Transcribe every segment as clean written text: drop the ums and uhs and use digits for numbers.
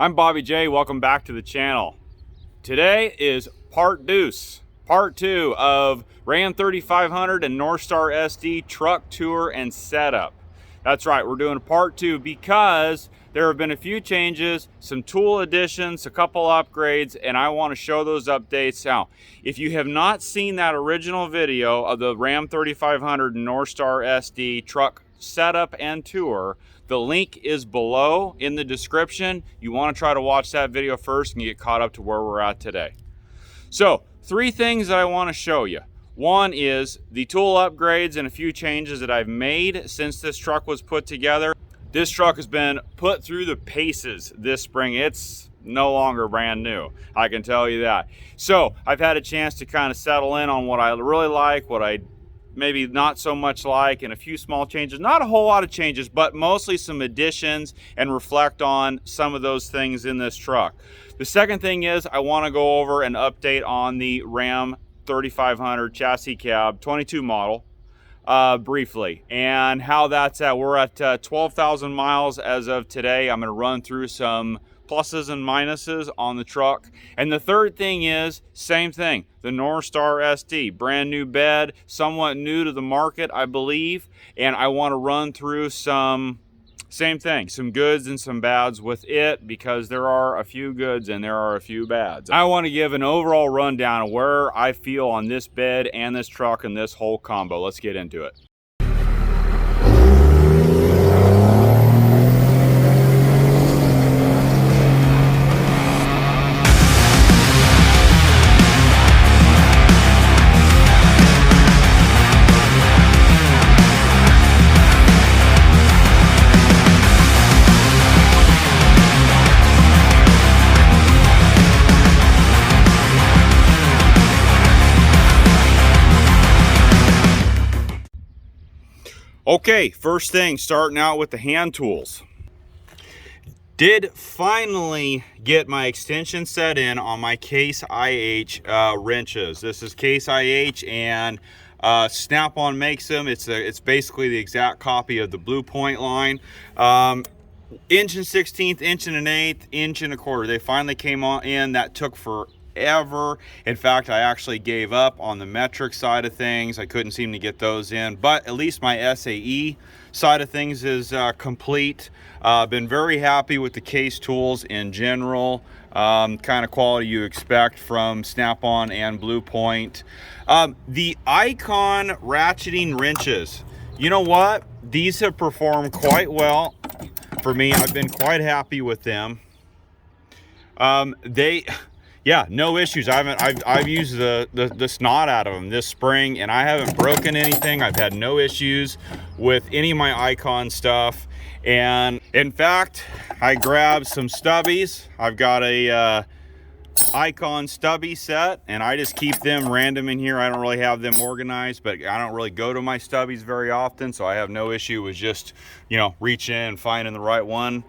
I'm Bobby J. Welcome back to the channel. Today is part two of Ram 3500 and Norstar SD truck tour and setup. That's right, we're doing a part two because there have been a few changes, some tool additions, a couple upgrades, and I want to show those updates. Now, if you have not seen that original video of the Ram 3500 and Norstar SD truck setup and tour, the link is below in the description. You want to try to watch that video first and get caught up to where we're at today. So, three things that I want to show you. One is the tool upgrades and a few changes that I've made since this truck was put together. This truck has been put through the paces this spring. It's no longer brand new, I can tell you that. So I've had a chance to kind of settle in on what I really like, what I maybe not so much like, and a few small changes. Not a whole lot of changes, but mostly some additions, and reflect on some of those things in this truck. The second thing is I want to go over an update on the Ram 3500 chassis cab 22 model briefly, and how that's at. We're at 12,000 miles as of today. I'm going to run through some pluses and minuses on the truck. And the third thing is, same thing, the Norstar SD, brand new bed, somewhat new to the market, I believe. And I want to run through some, same thing, some goods and some bads with it, because there are a few goods and there are a few bads. I want to give an overall rundown of where I feel on this bed and this truck and this whole combo. Let's get into it. Okay, first thing, starting out with the hand tools. Did finally get my extension set in on my Case IH wrenches. This is Case IH, and Snap-on makes them. It's basically the exact copy of the Blue Point line. Inch and 1/16, inch and an eighth, inch and a quarter. They finally came on in. That took forever. In fact, I actually gave up on the metric side of things. I couldn't seem to get those in, but at least my SAE side of things is complete. Been very happy with the Case tools in general. Kind of quality you expect from Snap-on and Blue Point. The Icon ratcheting wrenches, you know what? These have performed quite well for me. I've been quite happy with them. Yeah, no issues. I've used the snot out of them this spring, and I haven't broken anything. I've had no issues with any of my Icon stuff. And in fact, I grabbed some stubbies. I've got a Icon stubby set, and I just keep them random in here. I don't really have them organized, but I don't really go to my stubbies very often, so I have no issue with just, you know, reaching in and finding the right one.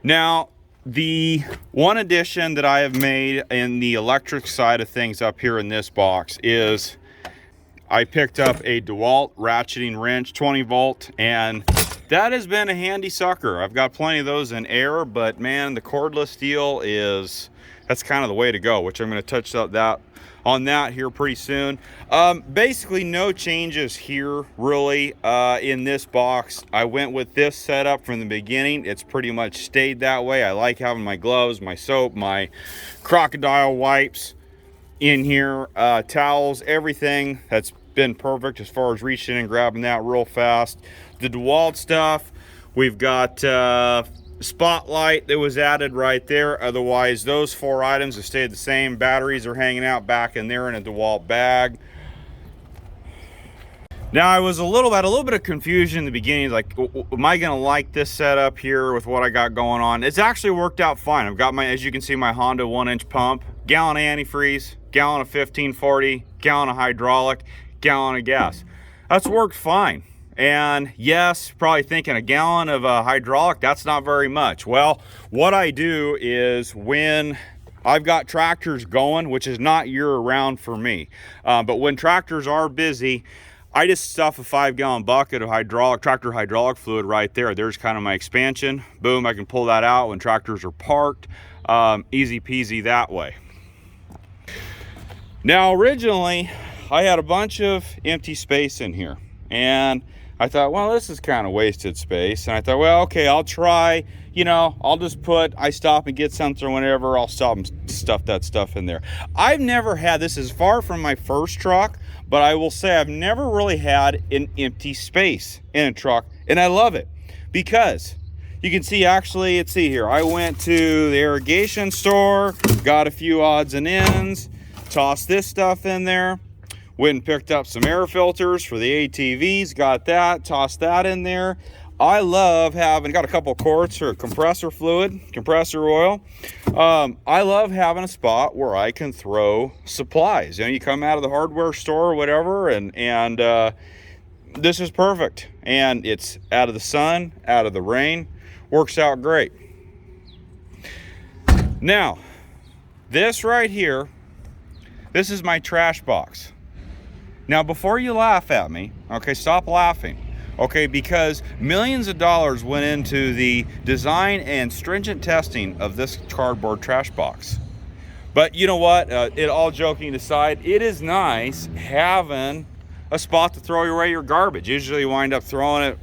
Now, the one addition that I have made in the electric side of things up here in this box is I picked up a DeWalt ratcheting wrench, 20 volt, and that has been a handy sucker. I've got plenty of those in air, but man, the cordless deal that's kind of the way to go, which I'm going to touch on that here pretty soon. Basically no changes here really in this box. I went with this setup from the beginning. It's pretty much stayed that way. I like having my gloves, my soap, my crocodile wipes in here, towels, everything. That's been perfect as far as reaching and grabbing that real fast. The DeWalt stuff, we've got spotlight that was added right there. Otherwise, those four items have stayed the same. Batteries are hanging out back in there in a DeWalt bag. Now, I was a little bit of confusion in the beginning, like, am I gonna like this setup here with what I got going on? It's actually worked out fine. I've got my, as you can see, my Honda 1-inch pump, gallon of antifreeze, gallon of 1540, gallon of hydraulic, gallon of gas. That's worked fine. And yes, probably thinking a gallon of hydraulic, that's not very much. Well, what I do is when I've got tractors going, which is not year round for me, but when tractors are busy, I just stuff a 5-gallon bucket of tractor hydraulic fluid right there. There's kind of my expansion. Boom, I can pull that out when tractors are parked. Easy peasy that way. Now, originally, I had a bunch of empty space in here, and I thought, well, this is kind of wasted space. And I thought, well, okay, I'll try, you know, I'll just I stop and get something or whenever, I'll stop and stuff that stuff in there. I've never had, this is far from my first truck, but I will say I've never really had an empty space in a truck, and I love it because you can see, actually, let's see here, I went to the irrigation store, got a few odds and ends, tossed this stuff in there, went and picked up some air filters for the ATVs, got that, tossed that in there. I love having, got a couple quarts for compressor fluid, compressor oil. I love having a spot where I can throw supplies. You know, you come out of the hardware store or whatever, and this is perfect. And it's out of the sun, out of the rain, works out great. Now, this right here, this is my trash box. Now, before you laugh at me, okay, stop laughing, okay, because millions of dollars went into the design and stringent testing of this cardboard trash box. But you know what, all joking aside, it is nice having a spot to throw away your garbage. Usually you wind up throwing it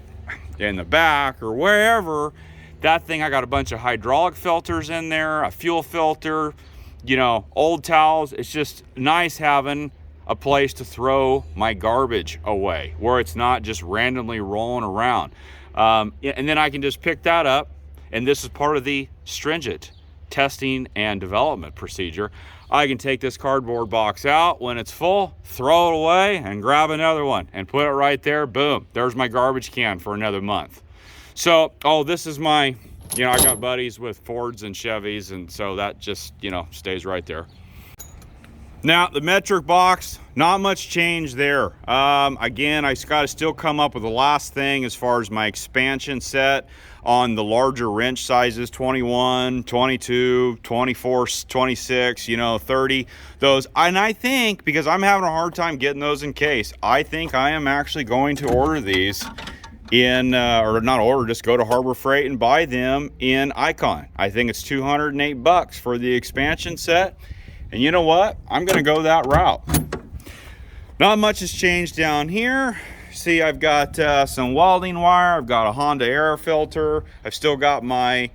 in the back or wherever. That thing, I got a bunch of hydraulic filters in there, a fuel filter, you know, old towels. It's just nice having a place to throw my garbage away where it's not just randomly rolling around. And then I can just pick that up, and this is part of the stringent testing and development procedure. I can take this cardboard box out when it's full, throw it away, and grab another one and put it right there. Boom, there's my garbage can for another month. So, this is my, you know, I got buddies with Fords and Chevys, and so that just, you know, stays right there. Now, the metric box, not much change there. Again, I got to still come up with the last thing as far as my expansion set on the larger wrench sizes, 21, 22, 24, 26, you know, 30, those. And I think, because I'm having a hard time getting those in case, I think I am actually going to order these in, or not order, just go to Harbor Freight and buy them in Icon. I think it's $208 for the expansion set. And you know what? I'm going to go that route. Not much has changed down here. See, I've got some welding wire. I've got a Honda air filter. I've still got my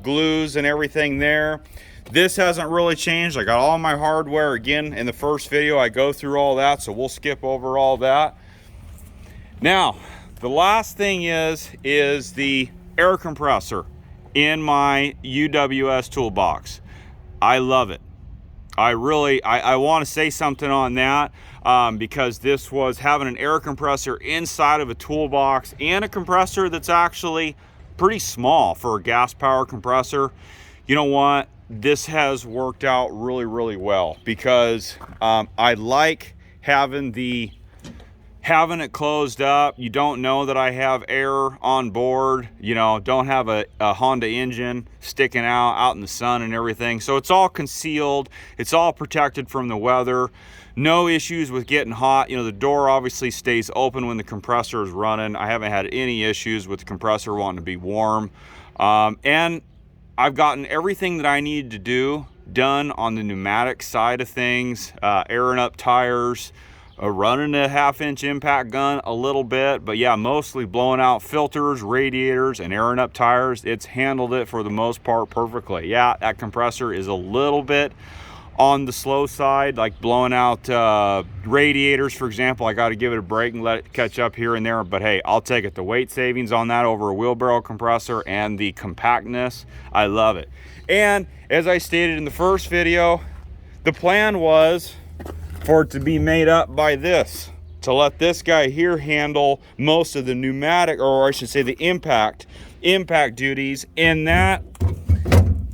glues and everything there. This hasn't really changed. I got all my hardware. Again, in the first video, I go through all that, so we'll skip over all that. Now, the last thing is the air compressor in my UWS toolbox. I love it. I want to say something on that because this was having an air compressor inside of a toolbox and a compressor that's actually pretty small for a gas power compressor. You know what? This has worked out really, really well because I like having it closed up. You don't know that I have air on board, you know, don't have a Honda engine sticking out in the sun and everything. So it's all concealed. It's all protected from the weather. No issues with getting hot. You know, the door obviously stays open when the compressor is running. I haven't had any issues with the compressor wanting to be warm. And I've gotten everything that I needed to do done on the pneumatic side of things, airing up tires, running a 1/2-inch impact gun a little bit, but yeah, mostly blowing out filters, radiators, and airing up tires. It's handled it for the most part perfectly. Yeah, that compressor is a little bit on the slow side, like blowing out radiators, for example. I got to give it a break and let it catch up here and there, but hey, I'll take it. The weight savings on that over a wheelbarrow compressor and the compactness, I love it. And as I stated in the first video, the plan was for it to be made up by this, to let this guy here handle most of the pneumatic, or I should say the impact duties, and that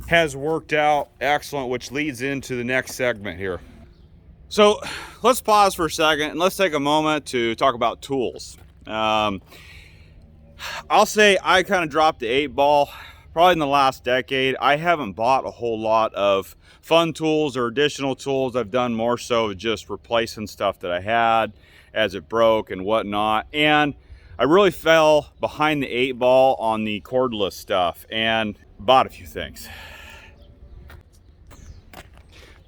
has worked out excellent, which leads into the next segment here. So let's pause for a second and let's take a moment to talk about tools. I'll say I kind of dropped the 8-ball probably in the last decade. I haven't bought a whole lot of fun tools or additional tools. I've done more so just replacing stuff that I had. as it broke and whatnot. And I really fell behind the 8-ball on the cordless stuff and bought a few things.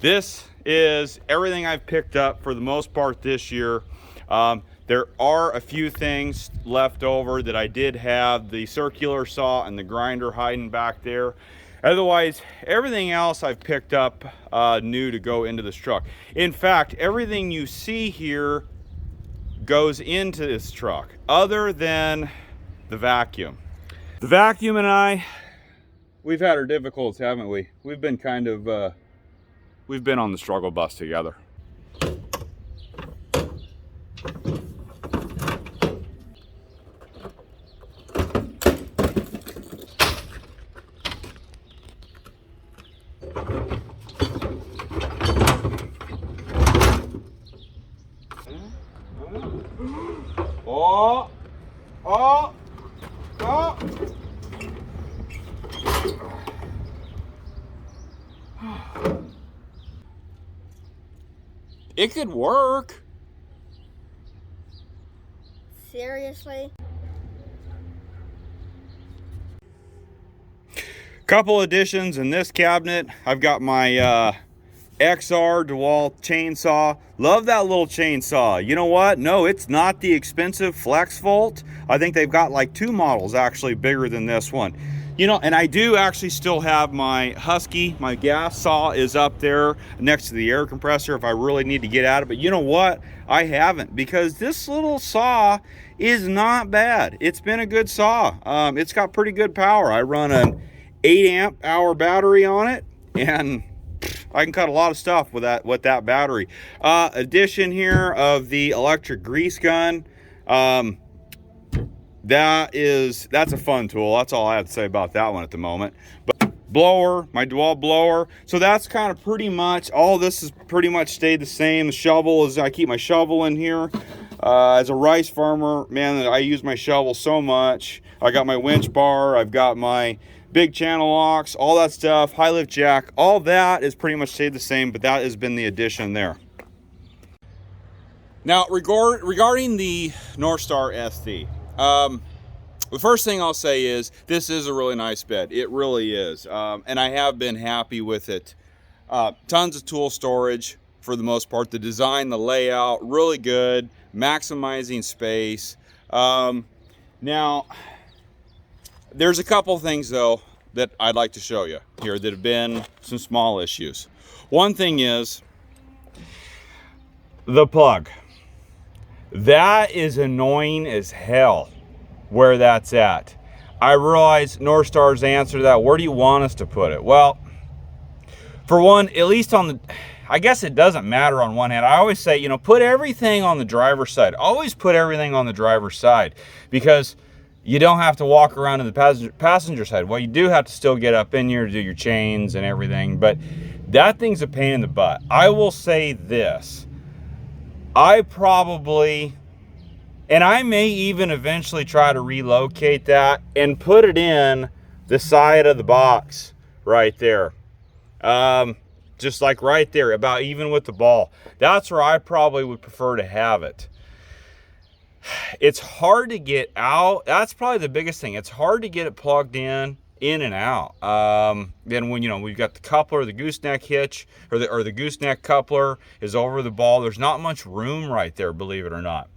This is everything I've picked up for the most part this year. There are a few things left over that I did have, the circular saw and the grinder hiding back there. Otherwise, everything else I've picked up new to go into this truck. In fact, everything you see here goes into this truck, other than the vacuum. The vacuum and I, we've had our difficulties, haven't we? We've been kind of, we've been on the struggle bus together. Oh, oh, oh. It could work. Seriously? Couple additions in this cabinet. I've got my XR DeWalt chainsaw. Love that little chainsaw. You know what? No, it's not the expensive Flex Volt. I think they've got like 2 models actually bigger than this one. You know, and I do actually still have my Husky. My gas saw is up there next to the air compressor if I really need to get at it. But you know what? I haven't, because this little saw is not bad. It's been a good saw. It's got pretty good power. I run an 8-amp-hour battery on it, and I can cut a lot of stuff with that battery. Addition here of the electric grease gun. That's a fun tool. That's all I have to say about that one at the moment. But blower, my DeWalt blower. So that's kind of pretty much, all this has pretty much stayed the same. The shovel is, I keep my shovel in here. As a rice farmer, man, I use my shovel so much. I got my winch bar, I've got my big channel locks, all that stuff, high lift jack, all that is pretty much stayed the same, but that has been the addition there. Now, regarding the Norstar SD, the first thing I'll say is this is a really nice bed. It really is, and I have been happy with it. Tons of tool storage for the most part. The design, the layout, really good, maximizing space. Now, there's a couple things though that I'd like to show you here that have been some small issues. One thing is the plug. That is annoying as hell where that's at. I realize Norstar's answer to that, where do you want us to put it? Well, for one, at least on the, I guess it doesn't matter on one hand. I always say, you know, put everything on the driver's side. Always put everything on the driver's side, because you don't have to walk around to the passenger side. Well, you do have to still get up in here to do your chains and everything, but that thing's a pain in the butt. I will say this. I probably, and I may even eventually try to relocate that and put it in the side of the box right there. Just like right there, about even with the ball. That's where I probably would prefer to have it. It's hard to get out. That's probably the biggest thing. It's hard to get it plugged in and out. Then when, you know, we've got the coupler, the gooseneck hitch, or the gooseneck coupler is over the ball. There's not much room right there, believe it or not.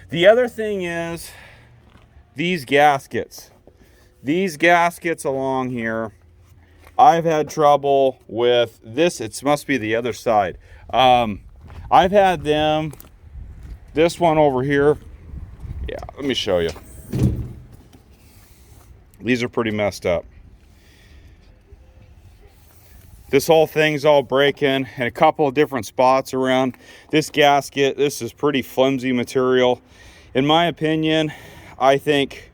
The other thing is these gaskets. These gaskets along here, I've had trouble with this. It must be the other side. I've had them, this one over here. Yeah, let me show you. These are pretty messed up. This whole thing's all breaking in a couple of different spots around. This gasket, this is pretty flimsy material. In my opinion, I think,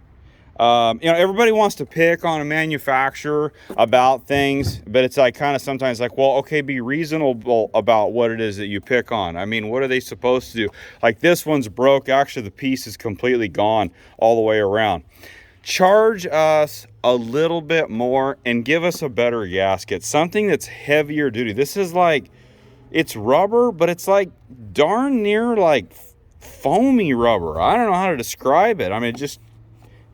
you know, everybody wants to pick on a manufacturer about things, but it's like kind of sometimes like, well, okay, be reasonable about what it is that you pick on. I mean, what are they supposed to do? Like this one's broke. Actually, the piece is completely gone all the way around. Charge us a little bit more and give us a better gasket, something that's heavier duty. This is like, it's rubber, but it's like darn near like foamy rubber. I don't know how to describe it. I mean, it just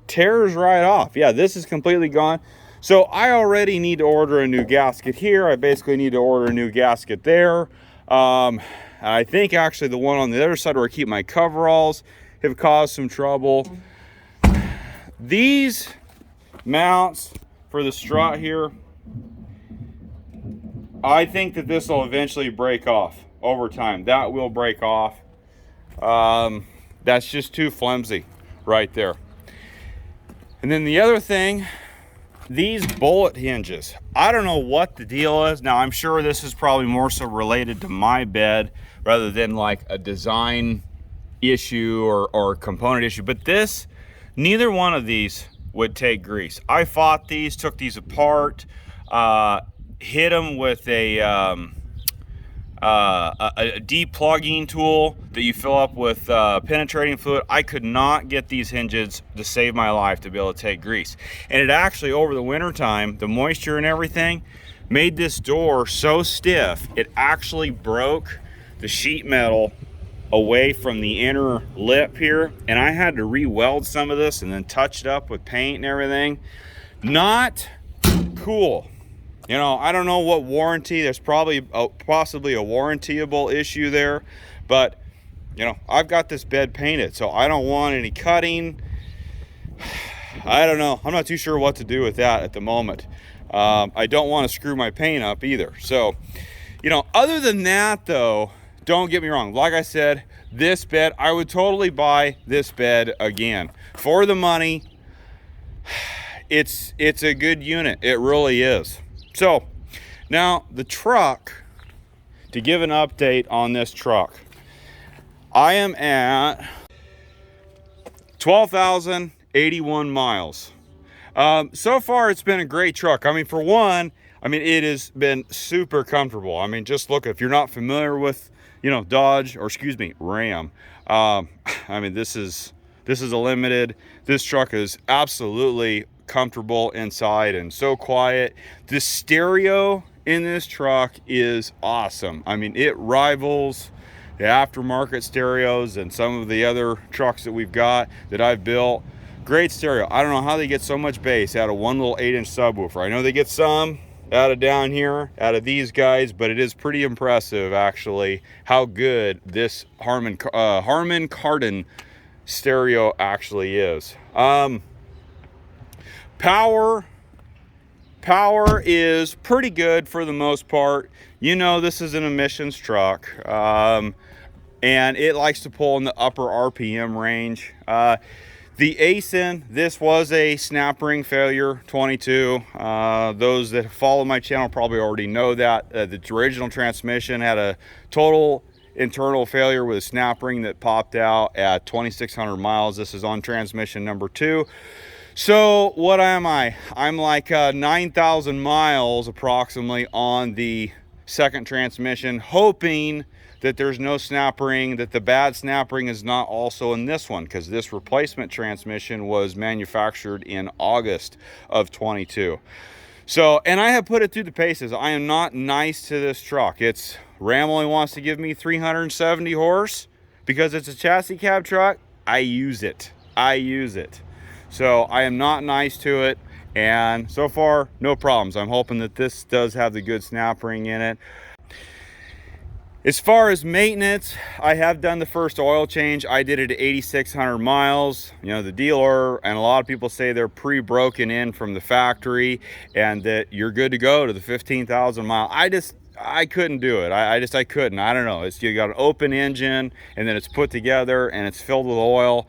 tears right off. Yeah, this is completely gone. So I already need to order a new gasket here. I basically need to order a new gasket there. I think actually the one on the other side where I keep my coveralls have caused some trouble. These mounts for the strut here, I think that this will eventually break off over time. That will break off. That's just too flimsy right there. And then the other thing, these bullet hinges. I don't know what the deal is. Now, I'm sure this is probably more so related to my bed rather than like a design issue or component issue. But this, neither one of these would take grease. I fought these, took these apart, hit them with a deplugging tool that you fill up with penetrating fluid. I could not get these hinges to save my life to be able to take grease. And it actually, over the winter time, the moisture and everything made this door so stiff, it actually broke the sheet metal away from the inner lip here. And I had to re-weld some of this and then touch it up with paint and everything. Not cool. You know, I don't know what warranty. There's probably possibly a warrantyable issue there, but you know, I've got this bed painted, so I don't want any cutting. I don't know. I'm not too sure what to do with that at the moment. I don't want to screw my paint up either. So, you know, other than that though, don't get me wrong. Like I said, this bed, I would totally buy this bed again for the money. It's a good unit. It really is. So now the truck, to give an update on this truck, I am at 12,081 miles. So far it's been a great truck. I mean, for one, I mean, it has been super comfortable. I mean, just look, if you're not familiar with, you know, Dodge, or excuse me, Ram, I mean, this is a limited. This truck is absolutely comfortable inside and so quiet. The stereo in this truck is awesome. I mean, it rivals the aftermarket stereos and some of the other trucks that we've got that I've built. Great stereo. I don't know how they get so much bass out of one little 8-inch subwoofer. I know they get some out of down here, out of these guys, but it is pretty impressive actually how good this Harman Kardon stereo actually is. Power is pretty good for the most part. You know, this is an emissions truck, and it likes to pull in the upper RPM range. The ASIN, this was a snap ring failure 22. Those that follow my channel probably already know that. The original transmission had a total internal failure with a snap ring that popped out at 2,600 miles. This is on transmission number 2. So what am I? I'm like 9,000 miles approximately on the second transmission, hoping that there's no snap ring, that the bad snap ring is not also in this one, because this replacement transmission was manufactured in August of 22. So, and I have put it through the paces. I am not nice to this truck. Ram only wants to give me 370 horse because it's a chassis cab truck. I use it. So I am not nice to it, and so far no problems. I'm hoping that this does have the good snap ring in it. As far as maintenance, I have done the first oil change. I did it at 8,600 miles. You know, the dealer and a lot of people say they're pre-broken in from the factory and that you're good to go to the 15,000 mile. I couldn't do it. I couldn't. I don't know. You got an open engine and then it's put together and it's filled with oil.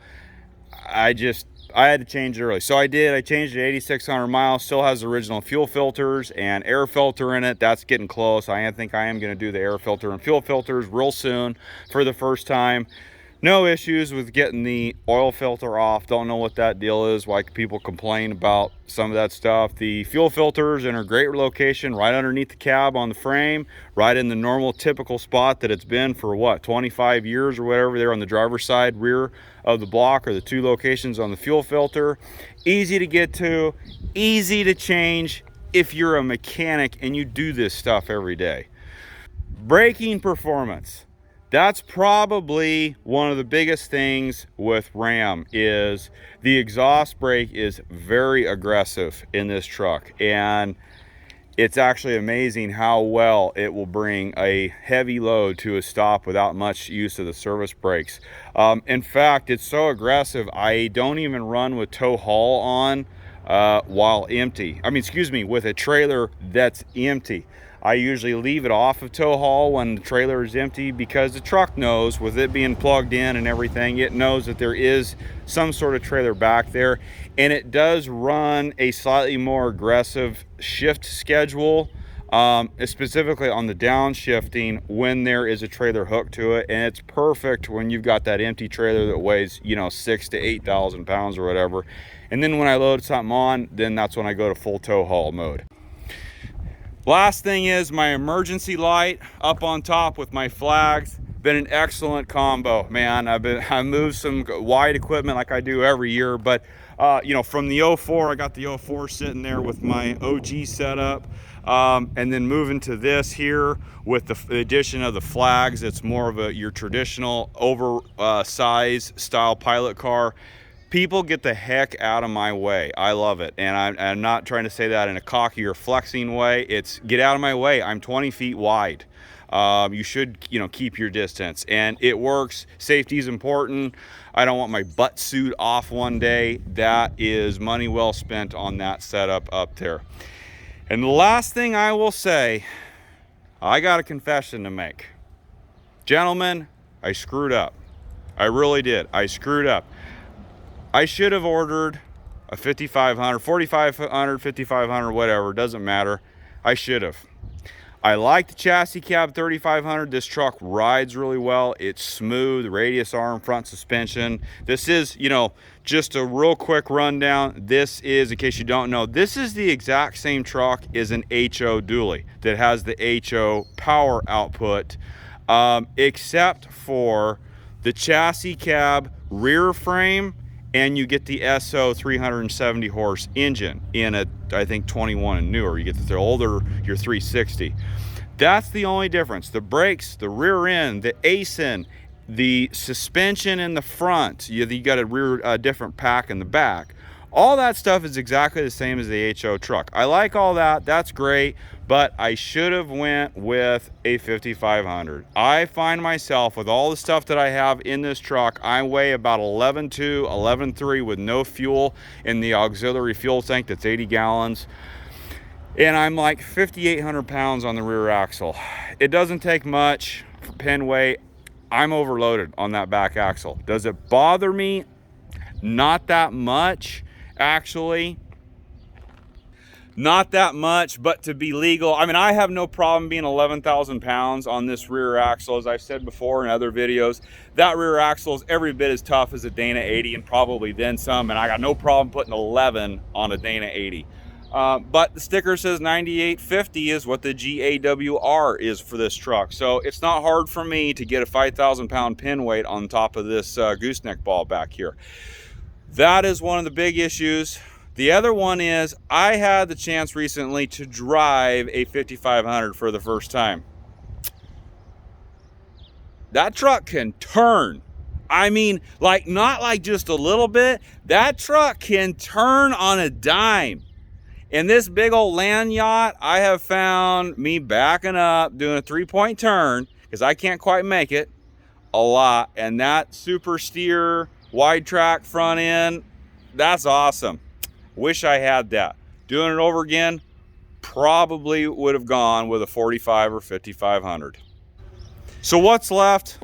I had to change it early. So I did. I changed it at 8,600 miles. Still has original fuel filters and air filter in it. That's getting close. I think I am going to do the air filter and fuel filters real soon for the first time. No issues with getting the oil filter off. Don't know what that deal is, why people complain about some of that stuff. The fuel filters in a great location right underneath the cab on the frame, right in the normal typical spot that it's been for what, 25 years or whatever, there on the driver's side rear of the block are the two locations on the fuel filter. Easy to get to, easy to change if you're a mechanic and you do this stuff every day. Braking performance. That's probably one of the biggest things with Ram is the exhaust brake is very aggressive in this truck, and it's actually amazing how well it will bring a heavy load to a stop without much use of the service brakes. In fact, it's so aggressive, I don't even run with tow haul on while empty. I mean, excuse me, with a trailer that's empty. I usually leave it off of tow haul when the trailer is empty, because the truck knows, with it being plugged in and everything, it knows that there is some sort of trailer back there, and it does run a slightly more aggressive shift schedule, specifically on the downshifting when there is a trailer hooked to it. And it's perfect when you've got that empty trailer that weighs, you know, 6,000 to 8,000 pounds or whatever. And then when I load something on, then that's when I go to full tow haul mode. Last thing is my emergency light up on top with my flags. Been an excellent combo, man. I moved some wide equipment like I do every year, but you know, from the 04, I got the 04 sitting there with my OG setup, and then moving to this here with the addition of the flags. It's more of your traditional oversized style pilot car. People get the heck out of my way. I love it. And I'm not trying to say that in a cocky or flexing way. It's get out of my way. I'm 20 feet wide. You should, you know, keep your distance, and it works. Safety is important. I don't want my butt suit off one day. That is money well spent on that setup up there. And the last thing I will say, I got a confession to make. Gentlemen, I screwed up. I really did. I screwed up. I should have ordered a 5500, 4500, 5500, whatever, doesn't matter. I should have. I like the chassis cab 3500. This truck rides really well. It's smooth, radius arm, front suspension. This is, you know, just a real quick rundown. This is, in case you don't know, this is the exact same truck as an HO dually that has the HO power output, except for the chassis cab rear frame, and you get the SO 370 horse engine in a, I think, 21 and newer. You get the older, your 360. That's the only difference. The brakes, the rear end, the ASIN, the suspension in the front, you got a rear different pack in the back. All that stuff is exactly the same as the HO truck. I like all that, that's great, but I should have went with a 5500. I find myself, with all the stuff that I have in this truck, I weigh about 11.2, 11.3 with no fuel in the auxiliary fuel tank that's 80 gallons. And I'm like 5,800 pounds on the rear axle. It doesn't take much for pin weight. I'm overloaded on that back axle. Does it bother me? Not that much. Actually, not that much, but to be legal, I mean, I have no problem being 11,000 pounds on this rear axle. As I've said before in other videos, that rear axle is every bit as tough as a Dana 80 and probably then some, and I got no problem putting 11 on a Dana 80. But the sticker says 9850 is what the GAWR is for this truck. So it's not hard for me to get a 5,000 pound pin weight on top of this gooseneck ball back here. That is one of the big issues. The other one is I had the chance recently to drive a 5500 for the first time. That truck can turn. I mean, like, not like just a little bit. That truck can turn on a dime. In this big old land yacht, I have found me backing up, doing a 3-point turn, because I can't quite make it, a lot. And that super steer, wide track front end, that's awesome. Wish I had that. Doing it over again, probably would have gone with a 45 or 5500. So what's left?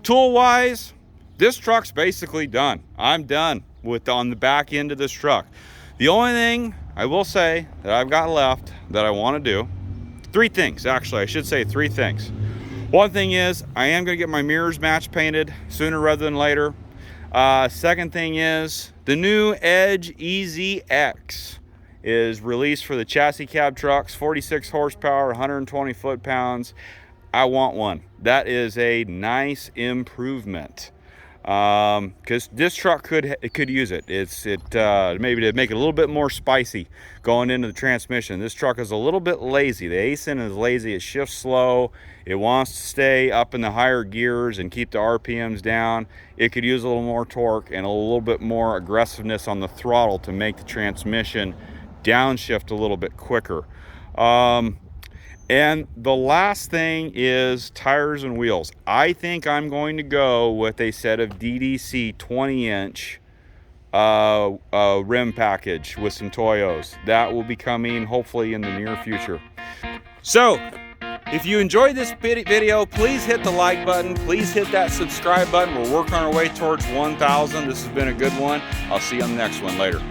Tool wise, this truck's basically done. I'm done with on the back end of this truck. The only thing I will say that I've got left that I want to do, 3 things actually, I should say 3 things. One thing is I am going to get my mirrors match painted sooner rather than later. Second thing is the new Edge EZX is released for the chassis cab trucks, 46 horsepower, 120 foot-pounds. I want one. That is a nice improvement. because this truck could use it. Maybe to make it a little bit more spicy going into the transmission. This truck is a little bit lazy. The ASIN is lazy. It shifts slow. It wants to stay up in the higher gears and keep the RPMs down. It could use a little more torque and a little bit more aggressiveness on the throttle to make the transmission downshift a little bit quicker. And the last thing is tires and wheels. I think I'm going to go with a set of DDC 20-inch rim package with some Toyos. That will be coming hopefully in the near future. So, if you enjoyed this video, please hit the like button. Please hit that subscribe button. We're working our way towards 1,000. This has been a good one. I'll see you on the next one later.